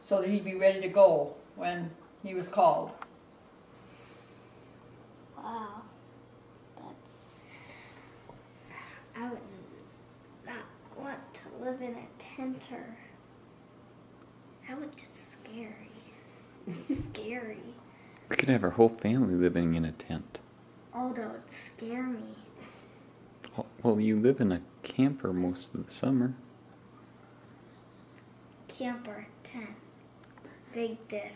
so that he'd be ready to go when he was called. Wow. That's... I would not want to live in a tent or... That would just scary. Scary. We could have our whole family living in a tent. Oh, that would scare me. Well, you live in a camper most of the summer. Camper, tent. Big diff.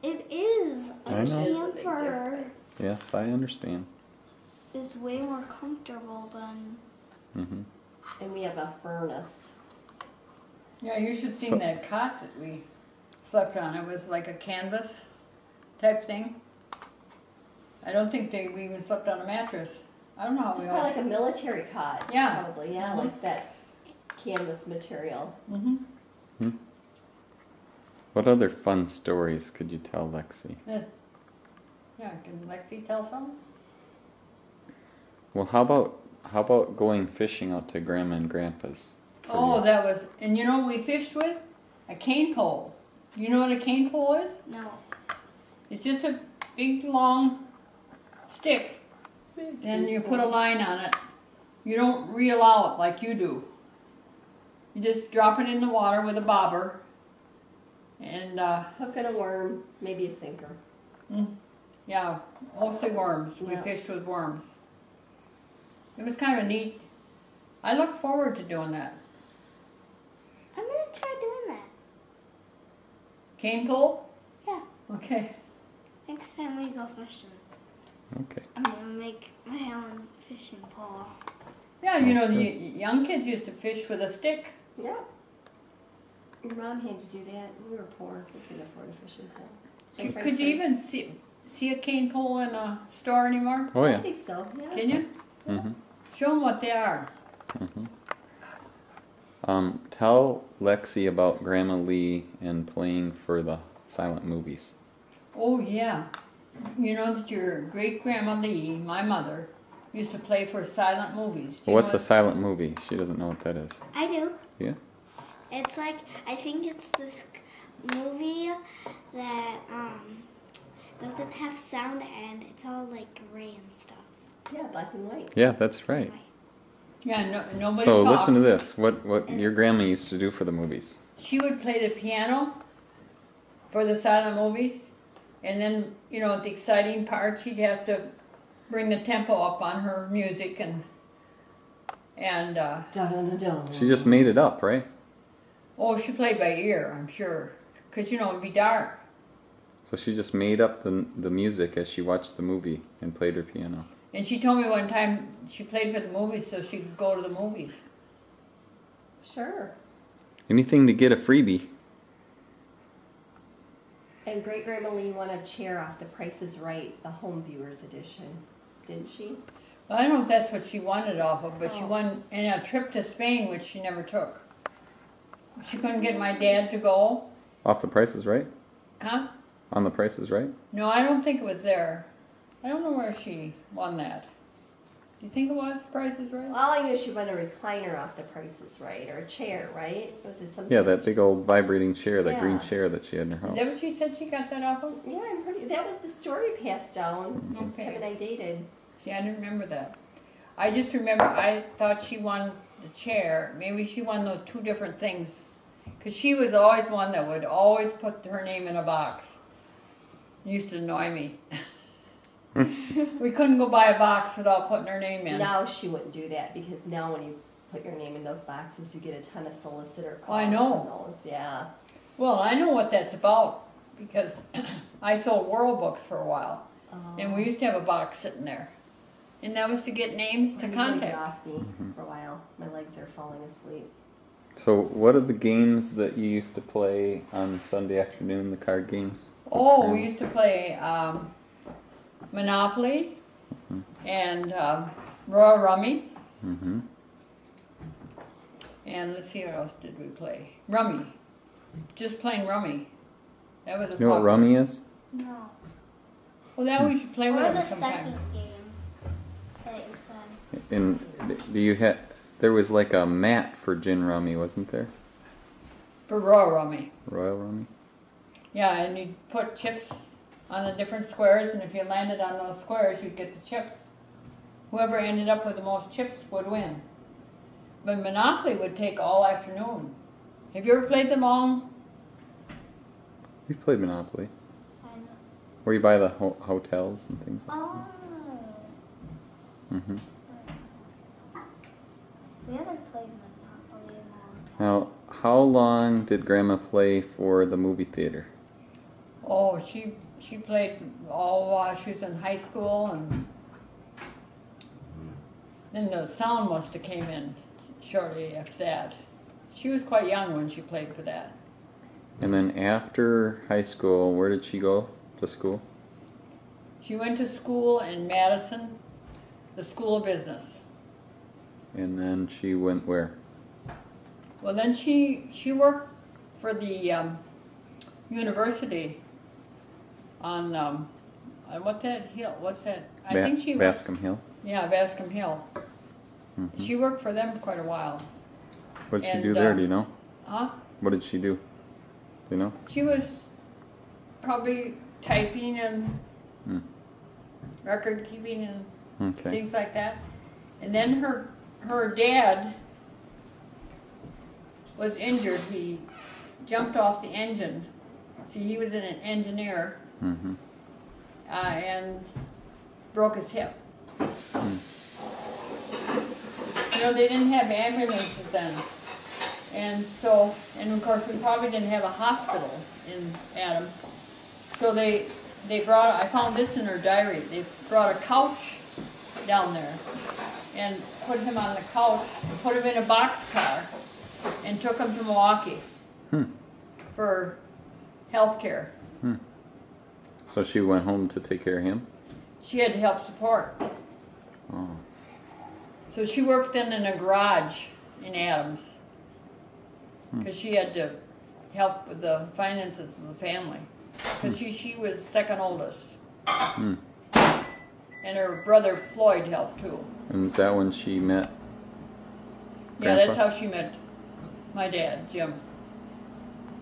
It is. I A know. camper Yes, I understand. is way more comfortable than... And we have a furnace. Yeah, you should have seen that cot that we slept on. It was like a canvas type thing. I don't think we even slept on a mattress. I don't know how It's we probably all... like a military cot. Yeah. Probably, yeah, like that canvas material. Mm-hmm. What other fun stories could you tell Lexi? Yeah, can Lexi tell some? Well, how about going fishing out to Grandma and Grandpa's? Oh, that was... And you know what we fished with? A cane pole. Do you know what a cane pole is? No. It's just a big, long stick. And you put a line on it. You don't reel out like you do. You just drop it in the water with a bobber. And, Hook and a worm, maybe a sinker. yeah, mostly worms. We Yeah. fished with worms. It was kind of neat. I look forward to doing that. I'm going to try doing that. Cane pole? Yeah. Okay. Next time we go fishing, Okay. I'm going to make my own fishing pole. Yeah, you know, Sounds the good. young kids used to fish with a stick. Yeah. Your mom had to do that. We were poor. We couldn't afford a fishing pole. Could you even see a cane pole in a store anymore? Oh I yeah. think so, yeah. Can you? Show them what they are. Tell Lexi about Grandma Lee and playing for the silent movies. Oh, yeah. You know that your great-grandma Lee, my mother, used to play for silent movies. Do you What's know a silent movie? She doesn't know what that is. I do. Yeah? It's like, I think it's this movie that doesn't have sound and it's all like gray and stuff. Yeah, black and white. Yeah, that's right. Yeah, nobody So talks. listen to this. What your grandma used to do for the movies. She would play the piano for the silent movies, and then, you know, the exciting part, she'd have to bring the tempo up on her music and Dun-dun-dun-dun. She just made it up, right? oh, she played by ear, I'm sure, because, you know, it'd be dark. So she just made up the music as she watched the movie and played her piano. And she told me one time she played for the movies so she could go to the movies. Sure. Anything to get a freebie. And Great Grandma Lee won a chair off The Price is Right, the Home Viewers Edition, didn't she? Well, I don't know if that's what she won it off of, but she Oh. won in a trip to Spain, which she never took. She couldn't get my dad to go. Off the prices, right? Huh? On the prices, right? No, I don't think it was there. I don't know where she won that. Do you think it was Price is Right? All I knew she won a recliner off The Price is Right, or a chair, right? Was it some Yeah, sort that of- big old vibrating chair, that green Yeah. chair that she had in her Is house. that what she said she got that off of? Yeah, I'm pretty. That was the story passed down. Okay. Tim and I dated. See, I didn't remember that. I just remember I thought she won the chair. Maybe she won those two different things. Because she was always one that would always put her name in a box. It used to annoy me. We couldn't go buy a box without putting her name in. Now she wouldn't do that because now when you put your name in those boxes, you get a ton of solicitor calls I know. from those. Yeah. Well, I know what that's about because I sold World Books for a while. And we used to have a box sitting there. And that was to get names to Get contact. off me for a while. My legs are falling asleep. So what are the games that you used to play on Sunday afternoon, the card games? Oh, we used to play Monopoly and Royal Rummy. Mm-hmm. And let's see, what else did we play? Rummy. Just plain Rummy. That was a You know what popular- rummy is? No. Well, that we should play with Or them the sometime. second game that you said. And do you have? There was like a mat for gin rummy, wasn't there? For Royal Rummy. Royal rummy. Yeah, and you'd put chips on the different squares, and if you landed on those squares, you'd get the chips. Whoever ended up with the most chips would win. But Monopoly would take all afternoon. Have you ever played them all? We played Monopoly. I know. Where you buy the hotels and things like Oh. that. Mm-hmm. We haven't played Monopoly in a long time. Now, how long did Grandma play for the movie theater? Oh, she played all while she was in high school, and then the sound must have came in shortly after that. She was quite young when she played for that. And then after high school, where did she go to school? She went to school in Madison, the School of Business. And then she went where? Well, then she worked for the university on what that hill? What's that? I think she was. Bascom Hill. Yeah, Bascom Hill. Mm-hmm. She worked for them quite a while. What did she And, do there? Do you know? Huh? What did she do? Do you know? She was probably typing and Hmm. record keeping and Okay. things like that. And then her dad was injured. He jumped off the engine. See, he was an engineer Mm-hmm. and broke his hip. Hmm. You know, they didn't have ambulances then. And so, and of course we probably didn't have a hospital in Adams. So they brought, I found this in her diary, they brought a couch down there and put him on the couch, put him in a boxcar and took him to Milwaukee for health care. So she went home to take care of him? She had to help support. Oh. So she worked then in a garage in Adams because she had to help with the finances of the family because she was second oldest. Hmm. And her brother Floyd helped too. And is that when she met Yeah, Grandpa? that's how she met my dad, Jim.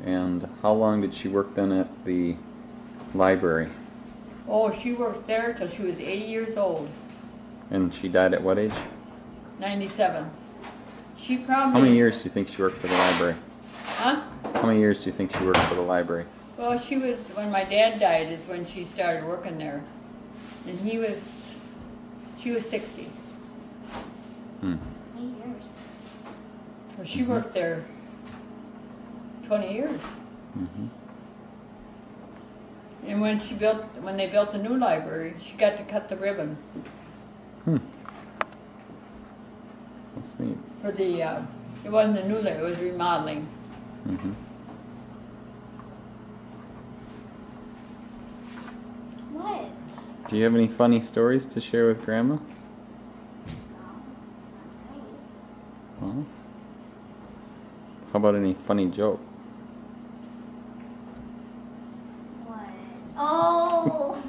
And how long did she work then at the library? Oh, she worked there till she was 80 years old, And she died at what age? 97. She probably... How many years do you think she worked for the library? Huh? How many years do you think she worked for the library? Well, she was, when my dad died is when she started working there. And she was 60. Hmm. 20 years. Well, she worked there 20 years. Mm-hmm. And when they built the new library, she got to cut the ribbon Hmm. That's neat. for the, it wasn't the new library, it was remodeling. Mm-hmm. What? Do you have any funny stories to share with Grandma? Well, how about any funny joke? What? Oh!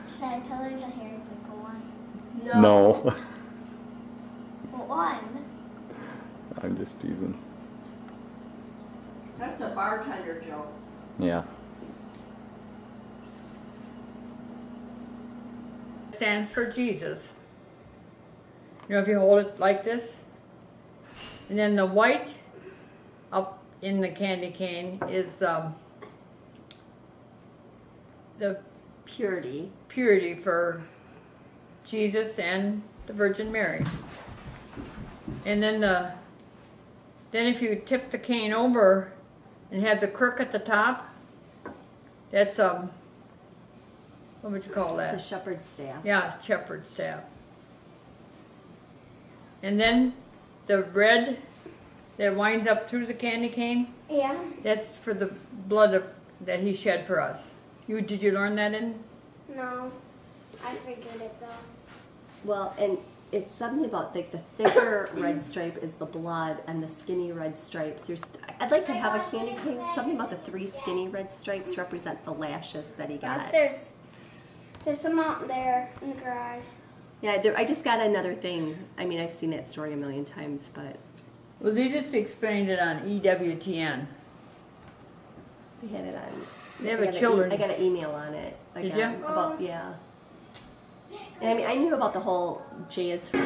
should I tell her the Harry Pickle one? No. What one? I'm just teasing. That's a bartender joke. Yeah. Stands for Jesus. You know, if you hold it like this, and then the white up in the candy cane is the Purity. purity for Jesus and the Virgin Mary. And then then if you tip the cane over and have the crook at the top, that's what would you call that? It's a shepherd's staff. Yeah, it's shepherd's staff. And then the red that winds up through the candy cane, Yeah. that's for the blood that he shed for us. Did you learn that in? No. I figured it though. Well, and it's something about like the thicker red stripe is the blood, and the skinny red stripes. I'd like to have a candy cane. Something about the 3 skinny red stripes represent the lashes that he got. There's some out there in the garage. Yeah, I just got another thing. I mean, I've seen that story a million times, but Well, they just explained it on EWTN. they had it on. They have a children's. I got an email on it. Did Again, you? about yeah. And I mean, I knew about the whole J is for